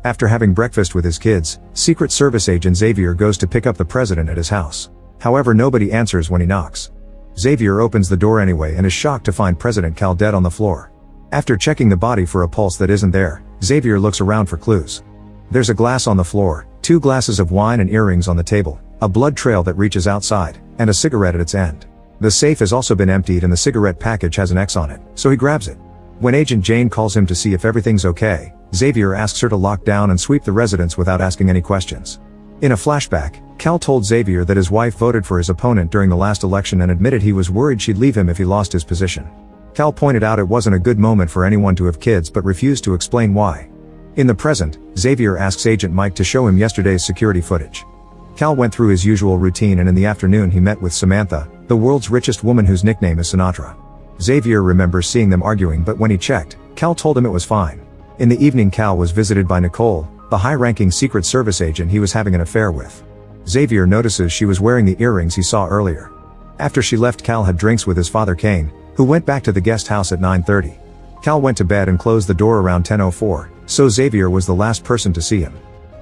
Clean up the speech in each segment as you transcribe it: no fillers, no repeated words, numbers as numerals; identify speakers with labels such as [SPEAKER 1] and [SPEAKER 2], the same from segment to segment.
[SPEAKER 1] After having breakfast with his kids, Secret Service agent Xavier goes to pick up the president at his house. However, nobody answers when he knocks. Xavier opens the door anyway and is shocked to find President Cal dead on the floor. After checking the body for a pulse that isn't there, Xavier looks around for clues. There's a glass on the floor, 2 glasses of wine and earrings on the table, a blood trail that reaches outside, and a cigarette at its end. The safe has also been emptied and the cigarette package has an X on it, so he grabs it. When Agent Jane calls him to see if everything's okay, Xavier asks her to lock down and sweep the residence without asking any questions. In a flashback, Cal told Xavier that his wife voted for his opponent during the last election and admitted he was worried she'd leave him if he lost his position. Cal pointed out it wasn't a good moment for anyone to have kids but refused to explain why. In the present, Xavier asks Agent Mike to show him yesterday's security footage. Cal went through his usual routine and in the afternoon he met with Samantha, the world's richest woman whose nickname is Sinatra. Xavier remembers seeing them arguing, but when he checked, Cal told him it was fine. In the evening, Cal was visited by Nicole, the high-ranking Secret Service agent he was having an affair with. Xavier notices she was wearing the earrings he saw earlier. After she left, Cal had drinks with his father Kane, who went back to the guest house at 9:30. Cal went to bed and closed the door around 10:04, so Xavier was the last person to see him.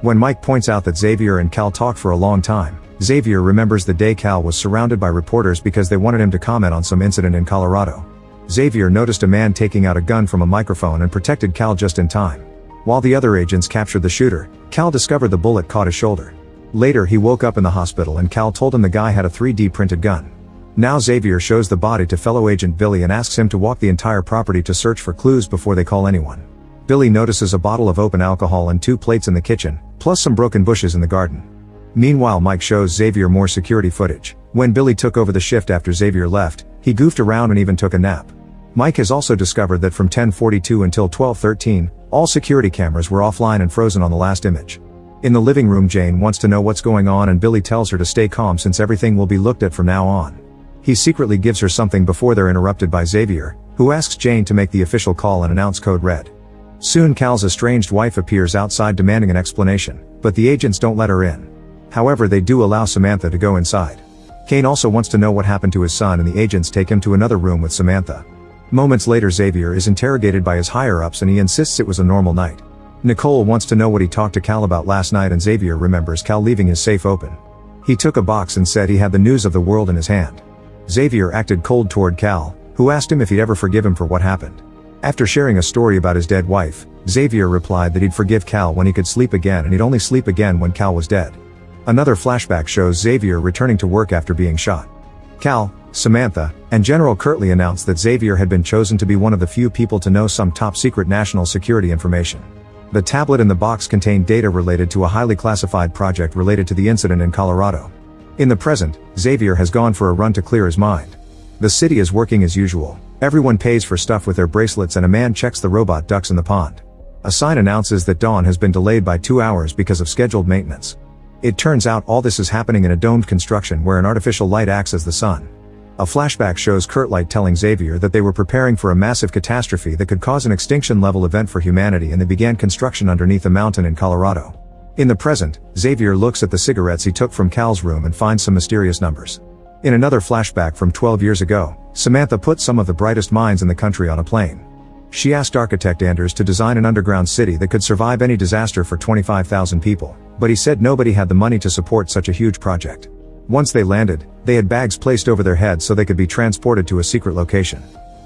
[SPEAKER 1] When Mike points out that Xavier and Cal talked for a long time, Xavier remembers the day Cal was surrounded by reporters because they wanted him to comment on some incident in Colorado. Xavier noticed a man taking out a gun from a microphone and protected Cal just in time. While the other agents captured the shooter, Cal discovered the bullet caught his shoulder. Later he woke up in the hospital and Cal told him the guy had a 3D printed gun. Now Xavier shows the body to fellow agent Billy and asks him to walk the entire property to search for clues before they call anyone. Billy notices a bottle of open alcohol and 2 plates in the kitchen, plus some broken bushes in the garden. Meanwhile, Mike shows Xavier more security footage. When Billy took over the shift after Xavier left, he goofed around and even took a nap. Mike has also discovered that from 10:42 until 12:13, all security cameras were offline and frozen on the last image. In the living room, Jane wants to know what's going on and Billy tells her to stay calm since everything will be looked at from now on. He secretly gives her something before they're interrupted by Xavier, who asks Jane to make the official call and announce code red. Soon Cal's estranged wife appears outside demanding an explanation, but the agents don't let her in. However, they do allow Samantha to go inside. Kane also wants to know what happened to his son and the agents take him to another room with Samantha. Moments later, Xavier is interrogated by his higher-ups and he insists it was a normal night. Nicole wants to know what he talked to Cal about last night and Xavier remembers Cal leaving his safe open. He took a box and said he had the news of the world in his hand. Xavier acted cold toward Cal, who asked him if he'd ever forgive him for what happened. After sharing a story about his dead wife, Xavier replied that he'd forgive Cal when he could sleep again and he'd only sleep again when Cal was dead. Another flashback shows Xavier returning to work after being shot. Cal, Samantha, and General Kirtley announced that Xavier had been chosen to be one of the few people to know some top-secret national security information. The tablet in the box contained data related to a highly classified project related to the incident in Colorado. In the present, Xavier has gone for a run to clear his mind. The city is working as usual. Everyone pays for stuff with their bracelets and a man checks the robot ducks in the pond. A sign announces that dawn has been delayed by 2 hours because of scheduled maintenance. It turns out all this is happening in a domed construction where an artificial light acts as the sun. A flashback shows Kirtley telling Xavier that they were preparing for a massive catastrophe that could cause an extinction-level event for humanity and they began construction underneath a mountain in Colorado. In the present, Xavier looks at the cigarettes he took from Cal's room and finds some mysterious numbers. In another flashback from 12 years ago, Samantha put some of the brightest minds in the country on a plane. She asked architect Anders to design an underground city that could survive any disaster for 25,000 people, but he said nobody had the money to support such a huge project. Once they landed, they had bags placed over their heads so they could be transported to a secret location.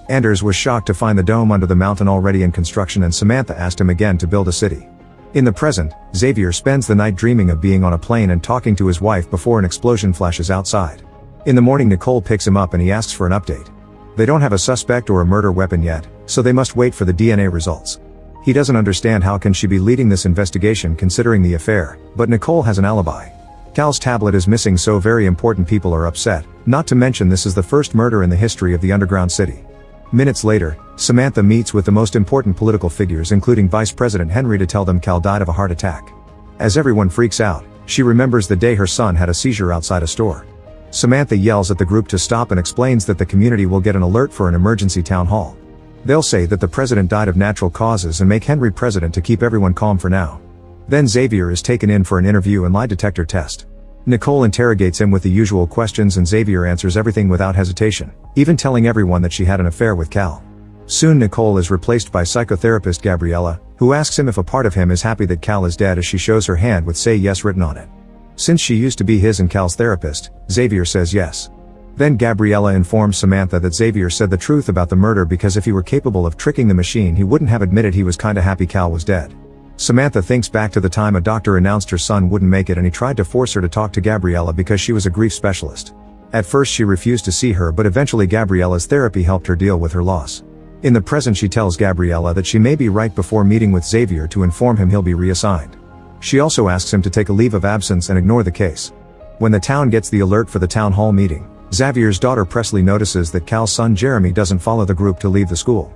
[SPEAKER 1] Anders was shocked to find the dome under the mountain already in construction and Samantha asked him again to build a city. In the present, Xavier spends the night dreaming of being on a plane and talking to his wife before an explosion flashes outside. In the morning, Nicole picks him up and he asks for an update. They don't have a suspect or a murder weapon yet, so they must wait for the DNA results. He doesn't understand how can she be leading this investigation considering the affair, but Nicole has an alibi. Cal's tablet is missing, so very important people are upset, not to mention this is the first murder in the history of the underground city. Minutes later, Samantha meets with the most important political figures including Vice President Henry to tell them Cal died of a heart attack. As everyone freaks out, she remembers the day her son had a seizure outside a store. Samantha yells at the group to stop and explains that the community will get an alert for an emergency town hall. They'll say that the president died of natural causes and make Henry president to keep everyone calm for now. Then Xavier is taken in for an interview and lie detector test. Nicole interrogates him with the usual questions and Xavier answers everything without hesitation, even telling everyone that she had an affair with Cal. Soon Nicole is replaced by psychotherapist Gabriella, who asks him if a part of him is happy that Cal is dead as she shows her hand with "say yes" written on it. Since she used to be his and Cal's therapist, Xavier says yes. Then Gabriella informs Samantha that Xavier said the truth about the murder because if he were capable of tricking the machine he wouldn't have admitted he was kinda happy Cal was dead. Samantha thinks back to the time a doctor announced her son wouldn't make it and he tried to force her to talk to Gabriella because she was a grief specialist. At first she refused to see her, but eventually Gabriella's therapy helped her deal with her loss. In the present she tells Gabriella that she may be right before meeting with Xavier to inform him he'll be reassigned. She also asks him to take a leave of absence and ignore the case. When the town gets the alert for the town hall meeting, Xavier's daughter Presley notices that Cal's son Jeremy doesn't follow the group to leave the school.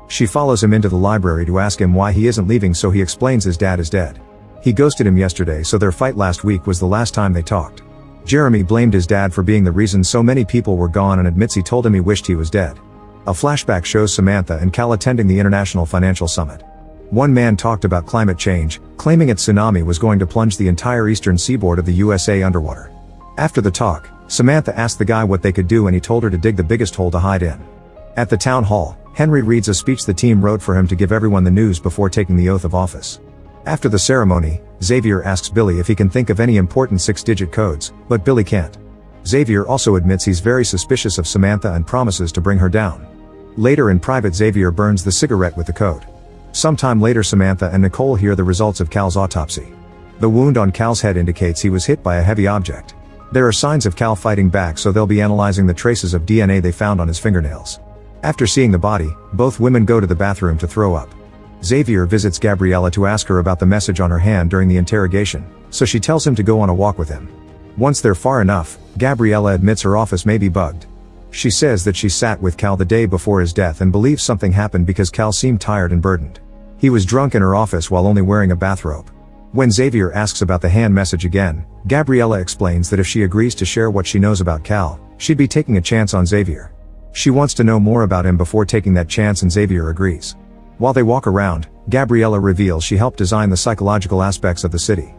[SPEAKER 1] She follows him into the library to ask him why he isn't leaving, so he explains his dad is dead. He ghosted him yesterday, so their fight last week was the last time they talked. Jeremy blamed his dad for being the reason so many people were gone and admits he told him he wished he was dead. A flashback shows Samantha and Cal attending the International Financial Summit. One man talked about climate change, claiming a tsunami was going to plunge the entire eastern seaboard of the USA underwater. After the talk, Samantha asked the guy what they could do and he told her to dig the biggest hole to hide in. At the town hall, Henry reads a speech the team wrote for him to give everyone the news before taking the oath of office. After the ceremony, Xavier asks Billy if he can think of any important 6-digit codes, but Billy can't. Xavier also admits he's very suspicious of Samantha and promises to bring her down. Later in private, Xavier burns the cigarette with the code. Sometime later, Samantha and Nicole hear the results of Cal's autopsy. The wound on Cal's head indicates he was hit by a heavy object. There are signs of Cal fighting back, so they'll be analyzing the traces of DNA they found on his fingernails. After seeing the body, both women go to the bathroom to throw up. Xavier visits Gabriella to ask her about the message on her hand during the interrogation, so she tells him to go on a walk with him. Once they're far enough, Gabriella admits her office may be bugged. She says that she sat with Cal the day before his death and believes something happened because Cal seemed tired and burdened. He was drunk in her office while only wearing a bathrobe. When Xavier asks about the hand message again, Gabriella explains that if she agrees to share what she knows about Cal, she'd be taking a chance on Xavier. She wants to know more about him before taking that chance and Xavier agrees. While they walk around, Gabriella reveals she helped design the psychological aspects of the city.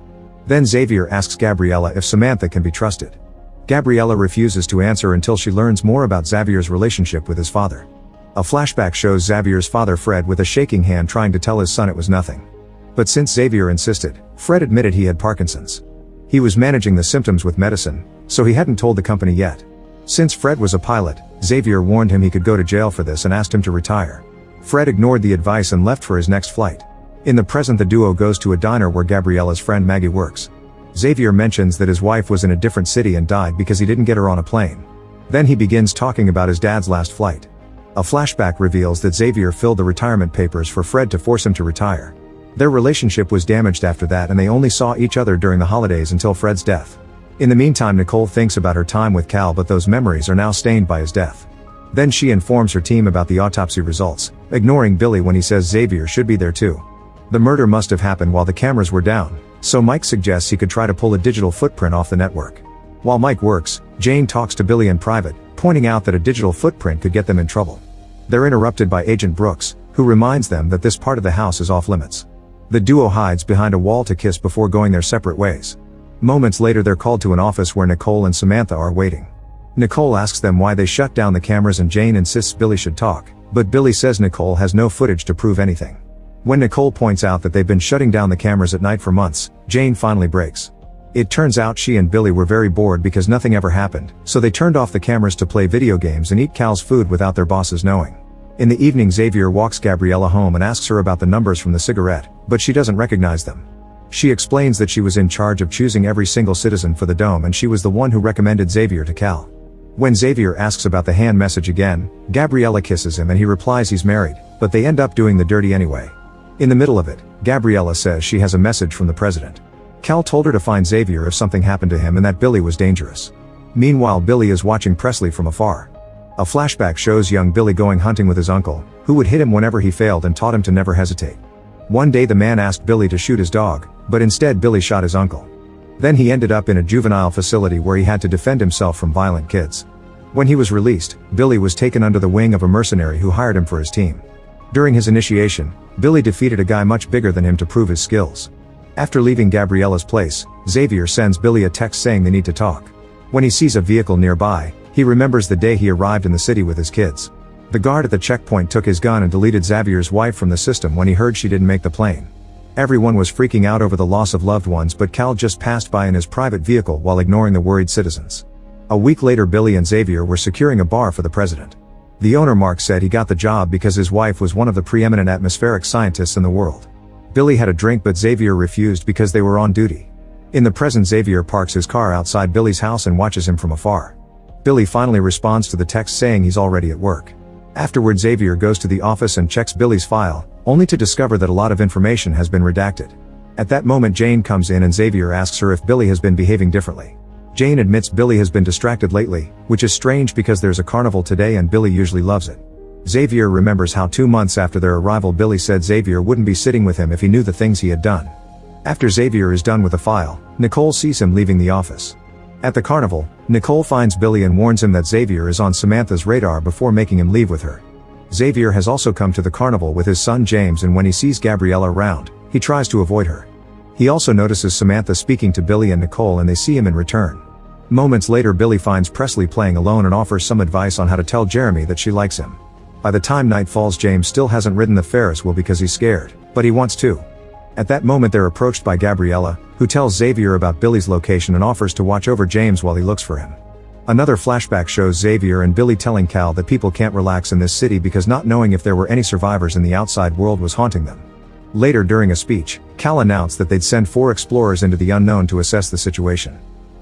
[SPEAKER 1] Then Xavier asks Gabriella if Samantha can be trusted. Gabriella refuses to answer until she learns more about Xavier's relationship with his father. A flashback shows Xavier's father Fred with a shaking hand trying to tell his son it was nothing. But since Xavier insisted, Fred admitted he had Parkinson's. He was managing the symptoms with medicine, so he hadn't told the company yet. Since Fred was a pilot, Xavier warned him he could go to jail for this and asked him to retire. Fred ignored the advice and left for his next flight. In the present, the duo goes to a diner where Gabriella's friend Maggie works. Xavier mentions that his wife was in a different city and died because he didn't get her on a plane. Then he begins talking about his dad's last flight. A flashback reveals that Xavier filled the retirement papers for Fred to force him to retire. Their relationship was damaged after that and they only saw each other during the holidays until Fred's death. In the meantime, Nicole thinks about her time with Cal, but those memories are now stained by his death. Then she informs her team about the autopsy results, ignoring Billy when he says Xavier should be there too. The murder must have happened while the cameras were down, so Mike suggests he could try to pull a digital footprint off the network. While Mike works, Jane talks to Billy in private, pointing out that a digital footprint could get them in trouble. They're interrupted by Agent Brooks, who reminds them that this part of the house is off limits. The duo hides behind a wall to kiss before going their separate ways. Moments later, they're called to an office where Nicole and Samantha are waiting. Nicole asks them why they shut down the cameras and Jane insists Billy should talk, but Billy says Nicole has no footage to prove anything. When Nicole points out that they've been shutting down the cameras at night for months, Jane finally breaks. It turns out she and Billy were very bored because nothing ever happened, so they turned off the cameras to play video games and eat Cal's food without their bosses knowing. In the evening, Xavier walks Gabriella home and asks her about the numbers from the cigarette, but she doesn't recognize them. She explains that she was in charge of choosing every single citizen for the dome and she was the one who recommended Xavier to Cal. When Xavier asks about the hand message again, Gabriella kisses him and he replies he's married, but they end up doing the dirty anyway. In the middle of it, Gabriella says she has a message from the president. Cal told her to find Xavier if something happened to him and that Billy was dangerous. Meanwhile, Billy is watching Presley from afar. A flashback shows young Billy going hunting with his uncle, who would hit him whenever he failed and taught him to never hesitate. One day the man asked Billy to shoot his dog, but instead Billy shot his uncle. Then he ended up in a juvenile facility where he had to defend himself from violent kids. When he was released, Billy was taken under the wing of a mercenary who hired him for his team. During his initiation, Billy defeated a guy much bigger than him to prove his skills. After leaving Gabriella's place, Xavier sends Billy a text saying they need to talk. When he sees a vehicle nearby, he remembers the day he arrived in the city with his kids. The guard at the checkpoint took his gun and deleted Xavier's wife from the system when he heard she didn't make the plane. Everyone was freaking out over the loss of loved ones, but Cal just passed by in his private vehicle while ignoring the worried citizens. A week later, Billy and Xavier were securing a bar for the president. The owner, Mark, said he got the job because his wife was one of the preeminent atmospheric scientists in the world. Billy had a drink, but Xavier refused because they were on duty. In the present, Xavier parks his car outside Billy's house and watches him from afar. Billy finally responds to the text saying he's already at work. Afterward, Xavier goes to the office and checks Billy's file, only to discover that a lot of information has been redacted. At that moment, Jane comes in and Xavier asks her if Billy has been behaving differently. Jane admits Billy has been distracted lately, which is strange because there's a carnival today and Billy usually loves it. Xavier remembers how 2 months after their arrival, Billy said Xavier wouldn't be sitting with him if he knew the things he had done. After Xavier is done with the file, Nicole sees him leaving the office. At the carnival, Nicole finds Billy and warns him that Xavier is on Samantha's radar before making him leave with her. Xavier has also come to the carnival with his son James, and when he sees Gabriella around, he tries to avoid her. He also notices Samantha speaking to Billy and Nicole, and they see him in return. Moments later, Billy finds Presley playing alone and offers some advice on how to tell Jeremy that she likes him. By the time night falls, James still hasn't ridden the Ferris wheel because he's scared, but he wants to. At that moment, they're approached by Gabriella, who tells Xavier about Billy's location and offers to watch over James while he looks for him. Another flashback shows Xavier and Billy telling Cal that people can't relax in this city because not knowing if there were any survivors in the outside world was haunting them. Later, during a speech, Cal announced that they'd send 4 explorers into the unknown to assess the situation.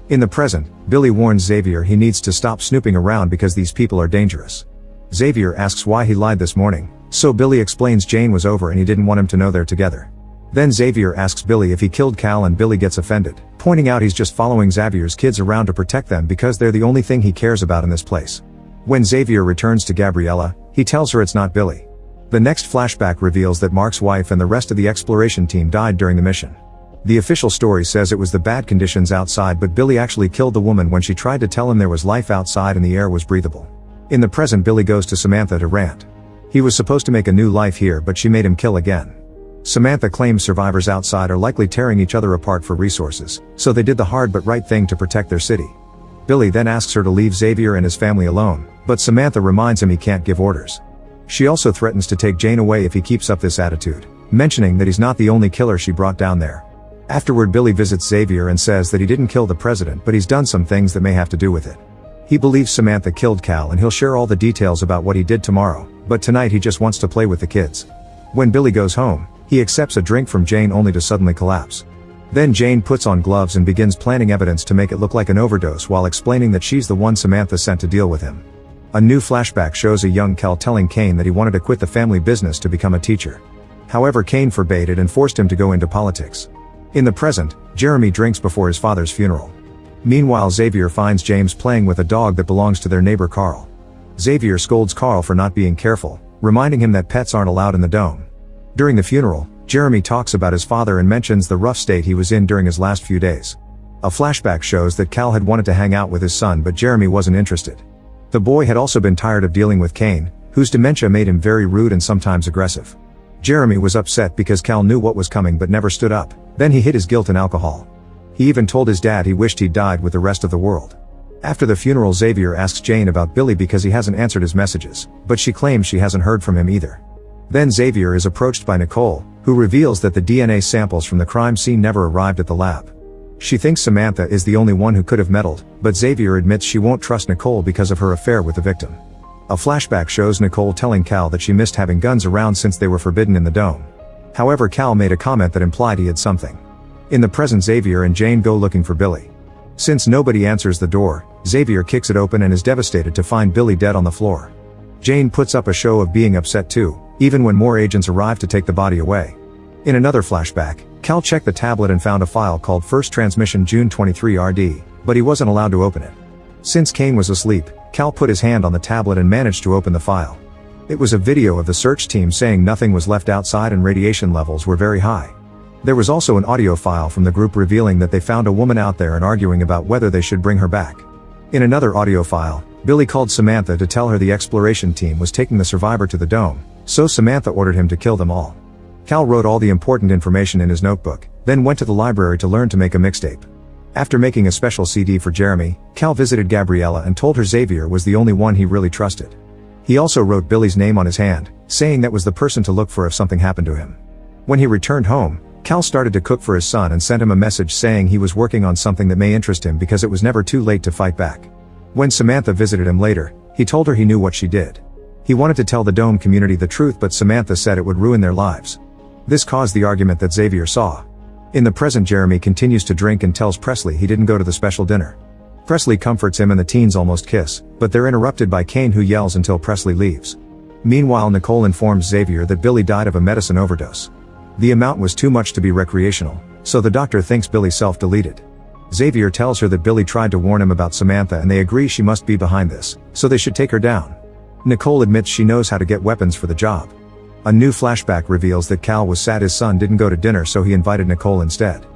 [SPEAKER 1] In the present, Billy warns Xavier he needs to stop snooping around because these people are dangerous. Xavier asks why he lied this morning, so Billy explains Jane was over and he didn't want him to know they're together. Then Xavier asks Billy if he killed Cal, and Billy gets offended, pointing out he's just following Xavier's kids around to protect them because they're the only thing he cares about in this place. When Xavier returns to Gabriella, he tells her it's not Billy. The next flashback reveals that Mark's wife and the rest of the exploration team died during the mission. The official story says it was the bad conditions outside, but Billy actually killed the woman when she tried to tell him there was life outside and the air was breathable. In the present, Billy goes to Samantha to rant. He was supposed to make a new life here, but she made him kill again. Samantha claims survivors outside are likely tearing each other apart for resources, so they did the hard but right thing to protect their city. Billy then asks her to leave Xavier and his family alone, but Samantha reminds him he can't give orders. She also threatens to take Jane away if he keeps up this attitude, mentioning that he's not the only killer she brought down there. Afterward, Billy visits Xavier and says that he didn't kill the president, but he's done some things that may have to do with it. He believes Samantha killed Cal and he'll share all the details about what he did tomorrow, but tonight he just wants to play with the kids. When Billy goes home, he accepts a drink from Jane only to suddenly collapse. Then Jane puts on gloves and begins planting evidence to make it look like an overdose while explaining that she's the one Samantha sent to deal with him. A new flashback shows a young Cal telling Kane that he wanted to quit the family business to become a teacher. However, Kane forbade it and forced him to go into politics. In the present, Jeremy drinks before his father's funeral. Meanwhile, Xavier finds James playing with a dog that belongs to their neighbor Carl. Xavier scolds Carl for not being careful, reminding him that pets aren't allowed in the dome. During the funeral, Jeremy talks about his father and mentions the rough state he was in during his last few days. A flashback shows that Cal had wanted to hang out with his son, but Jeremy wasn't interested. The boy had also been tired of dealing with Kane, whose dementia made him very rude and sometimes aggressive. Jeremy was upset because Cal knew what was coming but never stood up. Then he hid his guilt in alcohol. He even told his dad he wished he'd died with the rest of the world. After the funeral, Xavier asks Jane about Billy because he hasn't answered his messages, but she claims she hasn't heard from him either. Then Xavier is approached by Nicole, who reveals that the DNA samples from the crime scene never arrived at the lab. She thinks Samantha is the only one who could have meddled, but Xavier admits she won't trust Nicole because of her affair with the victim. A flashback shows Nicole telling Cal that she missed having guns around since they were forbidden in the dome. However, Cal made a comment that implied he had something. In the present, Xavier and Jane go looking for Billy. Since nobody answers the door, Xavier kicks it open and is devastated to find Billy dead on the floor. Jane puts up a show of being upset too, even when more agents arrive to take the body away. In another flashback, Cal checked the tablet and found a file called First Transmission June 23 RD, but he wasn't allowed to open it. Since Kane was asleep, Cal put his hand on the tablet and managed to open the file. It was a video of the search team saying nothing was left outside and radiation levels were very high. There was also an audio file from the group revealing that they found a woman out there and arguing about whether they should bring her back. In another audio file, Billy called Samantha to tell her the exploration team was taking the survivor to the dome, so Samantha ordered him to kill them all. Cal wrote all the important information in his notebook, then went to the library to learn to make a mixtape. After making a special CD for Jeremy, Cal visited Gabriella and told her Xavier was the only one he really trusted. He also wrote Billy's name on his hand, saying that was the person to look for if something happened to him. When he returned home, Cal started to cook for his son and sent him a message saying he was working on something that may interest him because it was never too late to fight back. When Samantha visited him later, he told her he knew what she did. He wanted to tell the Dome community the truth, but Samantha said it would ruin their lives. This caused the argument that Xavier saw. In the present, Jeremy continues to drink and tells Presley he didn't go to the special dinner. Presley comforts him and the teens almost kiss, but they're interrupted by Kane, who yells until Presley leaves. Meanwhile, Nicole informs Xavier that Billy died of a medicine overdose. The amount was too much to be recreational, so the doctor thinks Billy self-deleted. Xavier tells her that Billy tried to warn him about Samantha and they agree she must be behind this, so they should take her down. Nicole admits she knows how to get weapons for the job. A new flashback reveals that Cal was sad his son didn't go to dinner, so he invited Nicole instead.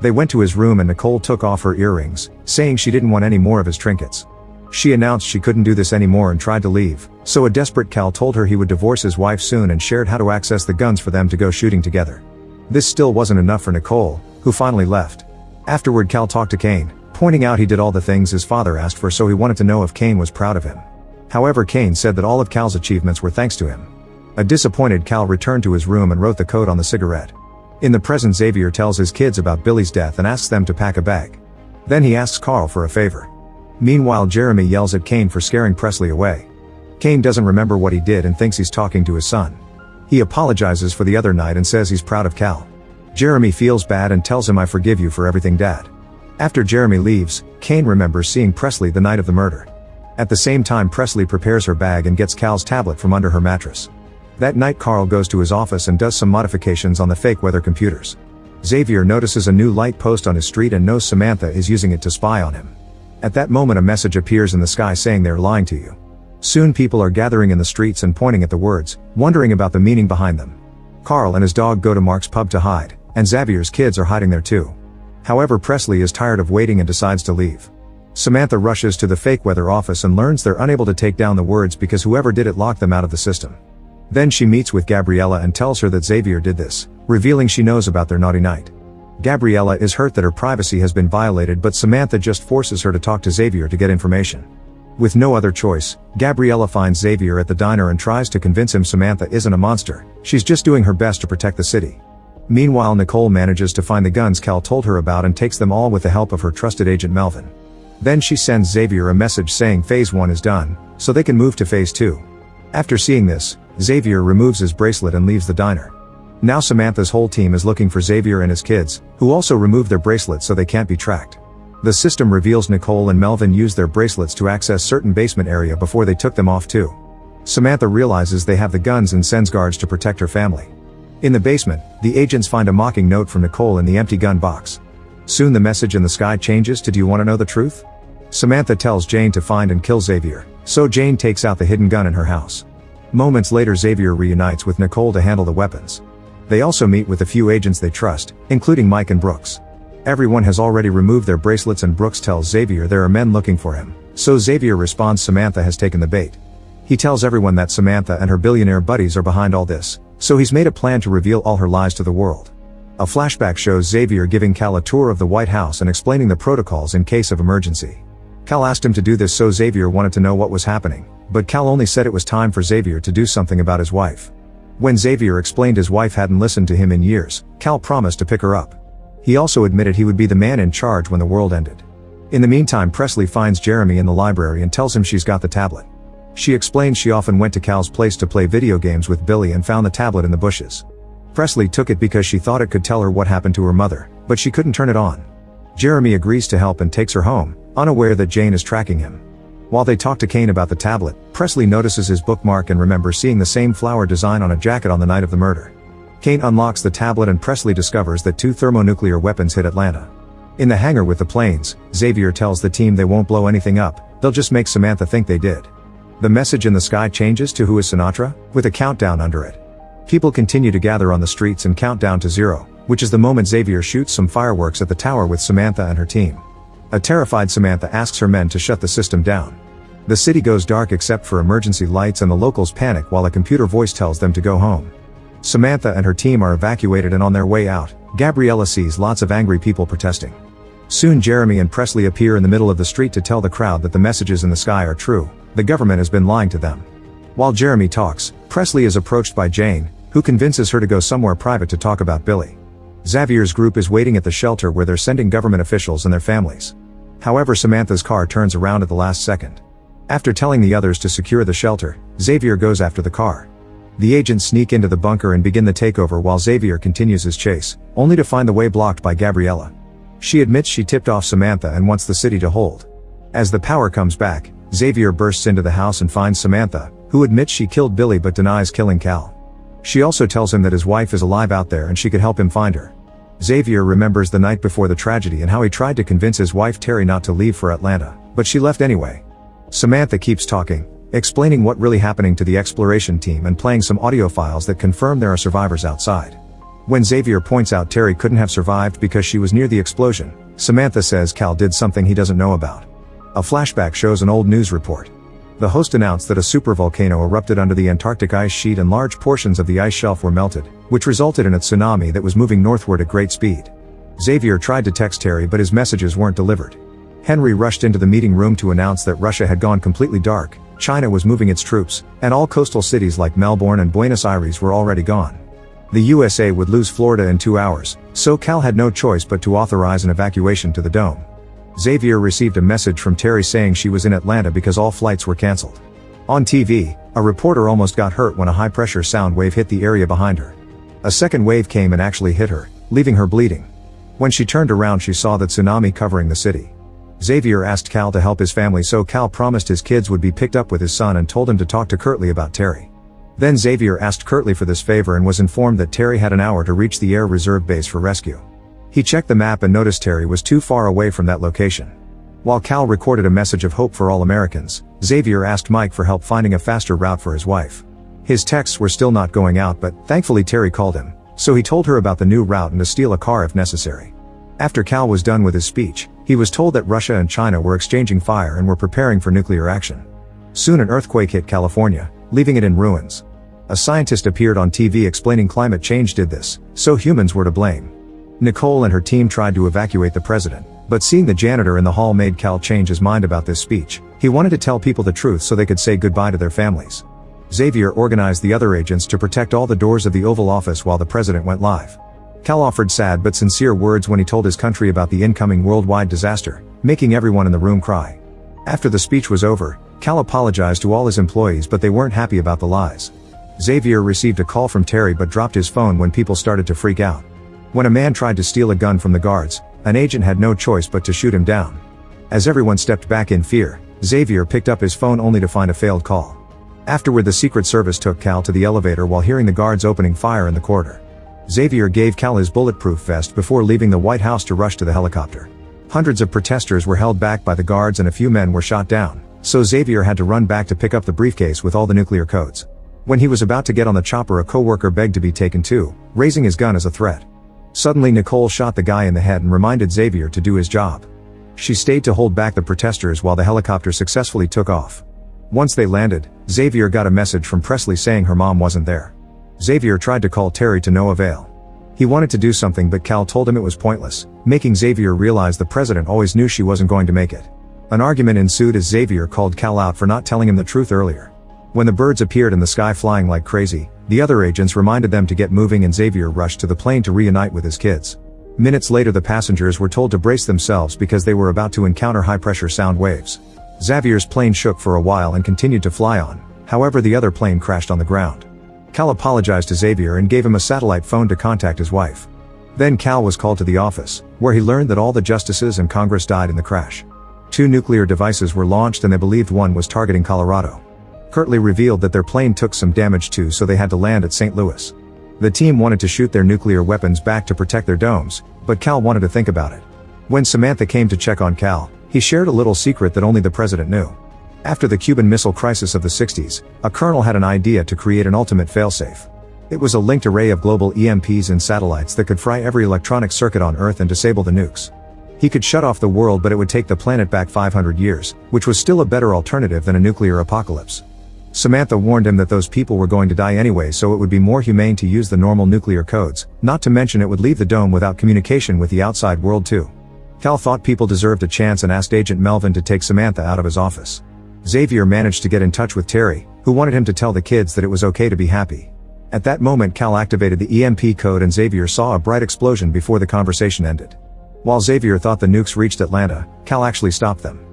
[SPEAKER 1] They went to his room and Nicole took off her earrings, saying she didn't want any more of his trinkets. She announced she couldn't do this anymore and tried to leave, so a desperate Cal told her he would divorce his wife soon and shared how to access the guns for them to go shooting together. This still wasn't enough for Nicole, who finally left. Afterward, Cal talked to Kane, pointing out he did all the things his father asked for, so he wanted to know if Kane was proud of him. However, Kane said that all of Cal's achievements were thanks to him. A disappointed Cal returned to his room and wrote the code on the cigarette. In the present, Xavier tells his kids about Billy's death and asks them to pack a bag. Then he asks Carl for a favor. Meanwhile, Jeremy yells at Kane for scaring Presley away. Kane doesn't remember what he did and thinks he's talking to his son. He apologizes for the other night and says he's proud of Cal. Jeremy feels bad and tells him, "I forgive you for everything, Dad." After Jeremy leaves, Kane remembers seeing Presley the night of the murder. At the same time, Presley prepares her bag and gets Cal's tablet from under her mattress. That night, Carl goes to his office and does some modifications on the fake weather computers. Xavier notices a new light post on his street and knows Samantha is using it to spy on him. At that moment, a message appears in the sky saying they're lying to you. Soon people are gathering in the streets and pointing at the words, wondering about the meaning behind them. Carl and his dog go to Mark's pub to hide, and Xavier's kids are hiding there too. However, Presley is tired of waiting and decides to leave. Samantha rushes to the fake weather office and learns they're unable to take down the words because whoever did it locked them out of the system. Then she meets with Gabriella and tells her that Xavier did this, revealing she knows about their naughty night. Gabriella is hurt that her privacy has been violated, but Samantha just forces her to talk to Xavier to get information. With no other choice, Gabriella finds Xavier at the diner and tries to convince him Samantha isn't a monster, she's just doing her best to protect the city. Meanwhile, Nicole manages to find the guns Cal told her about and takes them all with the help of her trusted agent Melvin. Then she sends Xavier a message saying Phase 1 is done, so they can move to Phase 2. After seeing this, Xavier removes his bracelet and leaves the diner. Now Samantha's whole team is looking for Xavier and his kids, who also removed their bracelets so they can't be tracked. The system reveals Nicole and Melvin used their bracelets to access certain basement area before they took them off too. Samantha realizes they have the guns and sends guards to protect her family. In the basement, the agents find a mocking note from Nicole in the empty gun box. Soon the message in the sky changes to "Do you want to know the truth?" Samantha tells Jane to find and kill Xavier, so Jane takes out the hidden gun in her house. Moments later, Xavier reunites with Nicole to handle the weapons. They also meet with a few agents they trust, including Mike and Brooks. Everyone has already removed their bracelets and Brooks tells Xavier there are men looking for him, so Xavier responds Samantha has taken the bait. He tells everyone that Samantha and her billionaire buddies are behind all this, so he's made a plan to reveal all her lies to the world. A flashback shows Xavier giving Cal a tour of the White House and explaining the protocols in case of emergency. Cal asked him to do this, so Xavier wanted to know what was happening, but Cal only said it was time for Xavier to do something about his wife. When Xavier explained his wife hadn't listened to him in years, Cal promised to pick her up. He also admitted he would be the man in charge when the world ended. In the meantime, Presley finds Jeremy in the library and tells him she's got the tablet. She explains she often went to Cal's place to play video games with Billy and found the tablet in the bushes. Presley took it because she thought it could tell her what happened to her mother, but she couldn't turn it on. Jeremy agrees to help and takes her home, unaware that Jane is tracking him. While they talk to Kane about the tablet, Presley notices his bookmark and remembers seeing the same flower design on a jacket on the night of the murder. Kane unlocks the tablet and Presley discovers that 2 thermonuclear weapons hit Atlanta. In the hangar with the planes, Xavier tells the team they won't blow anything up, they'll just make Samantha think they did. The message in the sky changes to "Who is Sinatra?" with a countdown under it. People continue to gather on the streets and count down to 0, which is the moment Xavier shoots some fireworks at the tower with Samantha and her team. A terrified Samantha asks her men to shut the system down. The city goes dark except for emergency lights and the locals panic while a computer voice tells them to go home. Samantha and her team are evacuated, and on their way out, Gabriella sees lots of angry people protesting. Soon Jeremy and Presley appear in the middle of the street to tell the crowd that the messages in the sky are true. The government has been lying to them. While Jeremy talks, Presley is approached by Jane, who convinces her to go somewhere private to talk about Billy. Xavier's group is waiting at the shelter where they're sending government officials and their families. However, Samantha's car turns around at the last second. After telling the others to secure the shelter, Xavier goes after the car. The agents sneak into the bunker and begin the takeover while Xavier continues his chase, only to find the way blocked by Gabriella. She admits she tipped off Samantha and wants the city to hold. As the power comes back, Xavier bursts into the house and finds Samantha, who admits she killed Billy but denies killing Cal. She also tells him that his wife is alive out there and she could help him find her. Xavier remembers the night before the tragedy and how he tried to convince his wife Terry not to leave for Atlanta, but she left anyway. Samantha keeps talking, explaining what really happening to the exploration team and playing some audio files that confirm there are survivors outside. When Xavier points out Terry couldn't have survived because she was near the explosion, Samantha says Cal did something he doesn't know about. A flashback shows an old news report. The host announced that a supervolcano erupted under the Antarctic ice sheet and large portions of the ice shelf were melted, which resulted in a tsunami that was moving northward at great speed. Xavier tried to text Terry but his messages weren't delivered. Henry rushed into the meeting room to announce that Russia had gone completely dark, China was moving its troops, and all coastal cities like Melbourne and Buenos Aires were already gone. The USA would lose Florida in 2 hours, so Cal had no choice but to authorize an evacuation to the dome. Xavier received a message from Terry saying she was in Atlanta because all flights were cancelled. On TV, a reporter almost got hurt when a high-pressure sound wave hit the area behind her. A second wave came and actually hit her, leaving her bleeding. When she turned around she saw the tsunami covering the city. Xavier asked Cal to help his family, so Cal promised his kids would be picked up with his son and told him to talk to Kirtley about Terry. Then Xavier asked Kirtley for this favor and was informed that Terry had an hour to reach the Air Reserve base for rescue. He checked the map and noticed Terry was too far away from that location. While Cal recorded a message of hope for all Americans, Xavier asked Mike for help finding a faster route for his wife. His texts were still not going out, but thankfully Terry called him, so he told her about the new route and to steal a car if necessary. After Cal was done with his speech, he was told that Russia and China were exchanging fire and were preparing for nuclear action. Soon an earthquake hit California, leaving it in ruins. A scientist appeared on TV explaining climate change did this, so humans were to blame. Nicole and her team tried to evacuate the president, but seeing the janitor in the hall made Cal change his mind about this speech. He wanted to tell people the truth so they could say goodbye to their families. Xavier organized the other agents to protect all the doors of the Oval Office while the president went live. Cal offered sad but sincere words when he told his country about the incoming worldwide disaster, making everyone in the room cry. After the speech was over, Cal apologized to all his employees, but they weren't happy about the lies. Xavier received a call from Terry but dropped his phone when people started to freak out. When a man tried to steal a gun from the guards, an agent had no choice but to shoot him down. As everyone stepped back in fear, Xavier picked up his phone only to find a failed call. Afterward, the Secret Service took Cal to the elevator while hearing the guards opening fire in the corridor. Xavier gave Cal his bulletproof vest before leaving the White House to rush to the helicopter. Hundreds of protesters were held back by the guards and a few men were shot down, so Xavier had to run back to pick up the briefcase with all the nuclear codes. When he was about to get on the chopper, a co-worker begged to be taken too, raising his gun as a threat. Suddenly Nicole shot the guy in the head and reminded Xavier to do his job. She stayed to hold back the protesters while the helicopter successfully took off. Once they landed, Xavier got a message from Presley saying her mom wasn't there. Xavier tried to call Terry to no avail. He wanted to do something but Cal told him it was pointless, making Xavier realize the president always knew she wasn't going to make it. An argument ensued as Xavier called Cal out for not telling him the truth earlier. When the birds appeared in the sky flying like crazy, the other agents reminded them to get moving and Xavier rushed to the plane to reunite with his kids. Minutes later the passengers were told to brace themselves because they were about to encounter high-pressure sound waves. Xavier's plane shook for a while and continued to fly on, however the other plane crashed on the ground. Cal apologized to Xavier and gave him a satellite phone to contact his wife. Then Cal was called to the office, where he learned that all the justices and Congress died in the crash. 2 nuclear devices were launched and they believed one was targeting Colorado. Kirtley revealed that their plane took some damage too, so they had to land at St. Louis. The team wanted to shoot their nuclear weapons back to protect their domes, but Cal wanted to think about it. When Samantha came to check on Cal, he shared a little secret that only the president knew. After the Cuban Missile Crisis of the 60s, a colonel had an idea to create an ultimate failsafe. It was a linked array of global EMPs and satellites that could fry every electronic circuit on Earth and disable the nukes. He could shut off the world, but it would take the planet back 500 years, which was still a better alternative than a nuclear apocalypse. Samantha warned him that those people were going to die anyway, so it would be more humane to use the normal nuclear codes, not to mention it would leave the dome without communication with the outside world too. Cal thought people deserved a chance and asked Agent Melvin to take Samantha out of his office. Xavier managed to get in touch with Terry, who wanted him to tell the kids that it was okay to be happy. At that moment Cal activated the EMP code and Xavier saw a bright explosion before the conversation ended. While Xavier thought the nukes reached Atlanta, Cal actually stopped them.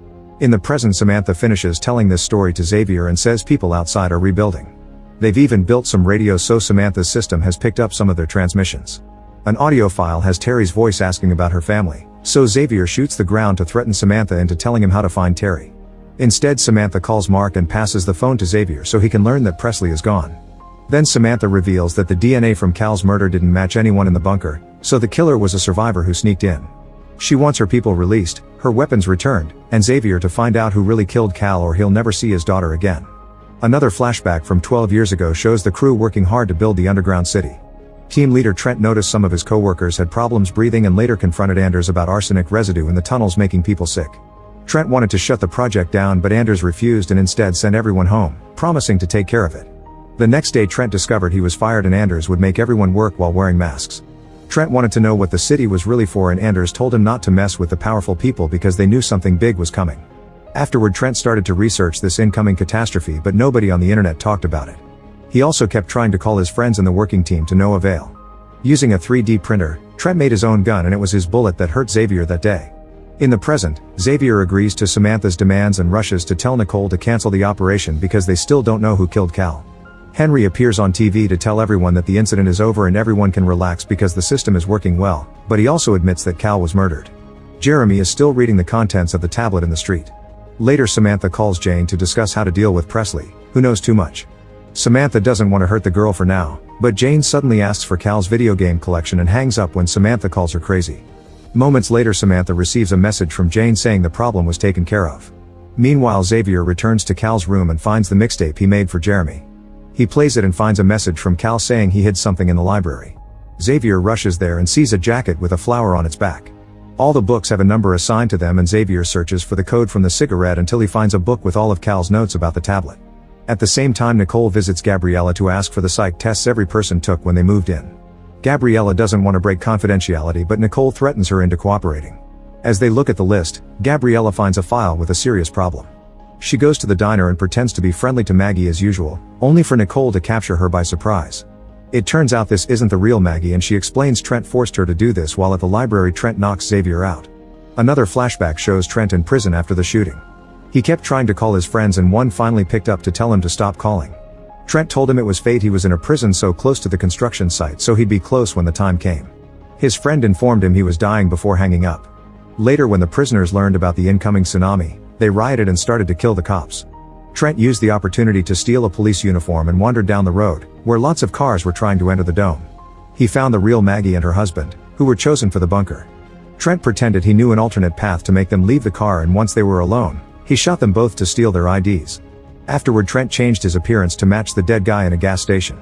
[SPEAKER 1] In the present, Samantha finishes telling this story to Xavier and says people outside are rebuilding. They've even built some radios, so Samantha's system has picked up some of their transmissions. An audio file has Terry's voice asking about her family, so Xavier shoots the ground to threaten Samantha into telling him how to find Terry. Instead, Samantha calls Mark and passes the phone to Xavier so he can learn that Presley is gone. Then Samantha reveals that the DNA from Cal's murder didn't match anyone in the bunker, so the killer was a survivor who sneaked in. She wants her people released, her weapons returned, and Xavier to find out who really killed Cal or he'll never see his daughter again. Another flashback from 12 years ago shows the crew working hard to build the underground city. Team leader Trent noticed some of his co-workers had problems breathing and later confronted Anders about arsenic residue in the tunnels making people sick. Trent wanted to shut the project down, but Anders refused and instead sent everyone home, promising to take care of it. The next day Trent discovered he was fired and Anders would make everyone work while wearing masks. Trent wanted to know what the city was really for, and Anders told him not to mess with the powerful people because they knew something big was coming. Afterward, Trent started to research this incoming catastrophe, but nobody on the internet talked about it. He also kept trying to call his friends in the working team to no avail. Using a 3D printer, Trent made his own gun, and it was his bullet that hurt Xavier that day. In the present, Xavier agrees to Samantha's demands and rushes to tell Nicole to cancel the operation because they still don't know who killed Cal. Henry appears on TV to tell everyone that the incident is over and everyone can relax because the system is working well, but he also admits that Cal was murdered. Jeremy is still reading the contents of the tablet in the street. Later, Samantha calls Jane to discuss how to deal with Presley, who knows too much. Samantha doesn't want to hurt the girl for now, but Jane suddenly asks for Cal's video game collection and hangs up when Samantha calls her crazy. Moments later, Samantha receives a message from Jane saying the problem was taken care of. Meanwhile, Xavier returns to Cal's room and finds the mixtape he made for Jeremy. He plays it and finds a message from Cal saying he hid something in the library. Xavier rushes there and sees a jacket with a flower on its back. All the books have a number assigned to them, and Xavier searches for the code from the cigarette until he finds a book with all of Cal's notes about the tablet. At the same time, Nicole visits Gabriella to ask for the psych tests every person took when they moved in. Gabriella doesn't want to break confidentiality, but Nicole threatens her into cooperating. As they look at the list, Gabriella finds a file with a serious problem. She goes to the diner and pretends to be friendly to Maggie as usual, only for Nicole to capture her by surprise. It turns out this isn't the real Maggie, and she explains Trent forced her to do this. While at the library, Trent knocks Xavier out. Another flashback shows Trent in prison after the shooting. He kept trying to call his friends and one finally picked up to tell him to stop calling. Trent told him it was fate, he was in a prison so close to the construction site so he'd be close when the time came. His friend informed him he was dying before hanging up. Later, when the prisoners learned about the incoming tsunami, they rioted and started to kill the cops. Trent used the opportunity to steal a police uniform and wandered down the road, where lots of cars were trying to enter the dome. He found the real Maggie and her husband, who were chosen for the bunker. Trent pretended he knew an alternate path to make them leave the car, and once they were alone, he shot them both to steal their IDs. Afterward, Trent changed his appearance to match the dead guy in a gas station.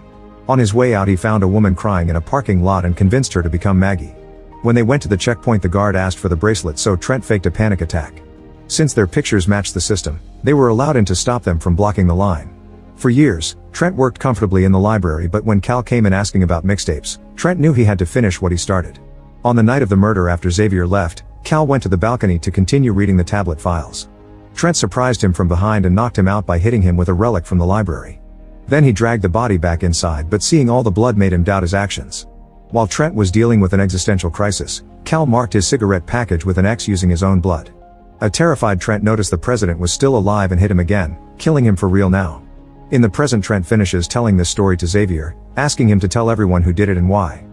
[SPEAKER 1] On his way out, he found a woman crying in a parking lot and convinced her to become Maggie. When they went to the checkpoint, the guard asked for the bracelet, so Trent faked a panic attack. Since their pictures matched the system, they were allowed in to stop them from blocking the line. For years, Trent worked comfortably in the library, but when Cal came in asking about mixtapes, Trent knew he had to finish what he started. On the night of the murder, after Xavier left, Cal went to the balcony to continue reading the tablet files. Trent surprised him from behind and knocked him out by hitting him with a relic from the library. Then he dragged the body back inside, but seeing all the blood made him doubt his actions. While Trent was dealing with an existential crisis, Cal marked his cigarette package with an X using his own blood. A terrified Trent noticed the president was still alive and hit him again, killing him for real now. In the present, Trent finishes telling this story to Xavier, asking him to tell everyone who did it and why.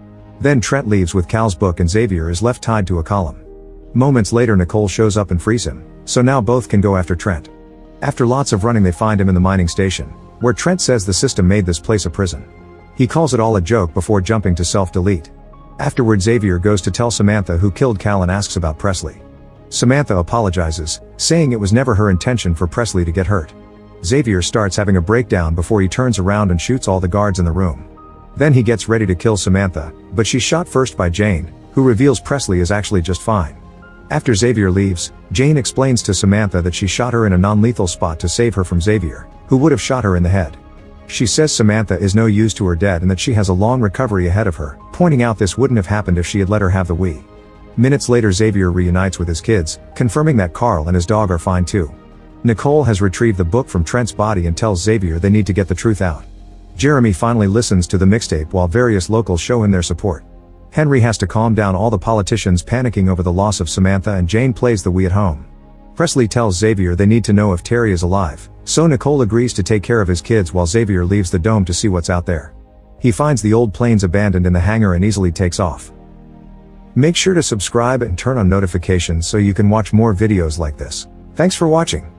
[SPEAKER 1] Then Trent leaves with Cal's book and Xavier is left tied to a column. Moments later, Nicole shows up and frees him, so now both can go after Trent. After lots of running, they find him in the mining station, where Trent says the system made this place a prison. He calls it all a joke before jumping to self-delete. Afterward, Xavier goes to tell Samantha who killed Cal and asks about Presley. Samantha apologizes, saying it was never her intention for Presley to get hurt. Xavier starts having a breakdown before he turns around and shoots all the guards in the room. Then he gets ready to kill Samantha, but she's shot first by Jane, who reveals Presley is actually just fine. After Xavier leaves, Jane explains to Samantha that she shot her in a non-lethal spot to save her from Xavier, who would have shot her in the head. She says Samantha is no use to her dead and that she has a long recovery ahead of her, pointing out this wouldn't have happened if she had let her have the Wii. Minutes later, Xavier reunites with his kids, confirming that Carl and his dog are fine too. Nicole has retrieved the book from Trent's body and tells Xavier they need to get the truth out. Jeremy finally listens to the mixtape while various locals show him their support. Henry has to calm down all the politicians panicking over the loss of Samantha, and Jane plays the "We at Home." Presley tells Xavier they need to know if Terry is alive, so Nicole agrees to take care of his kids while Xavier leaves the dome to see what's out there. He finds the old planes abandoned in the hangar and easily takes off. Make sure to subscribe and turn on notifications so you can watch more videos like this. Thanks for watching.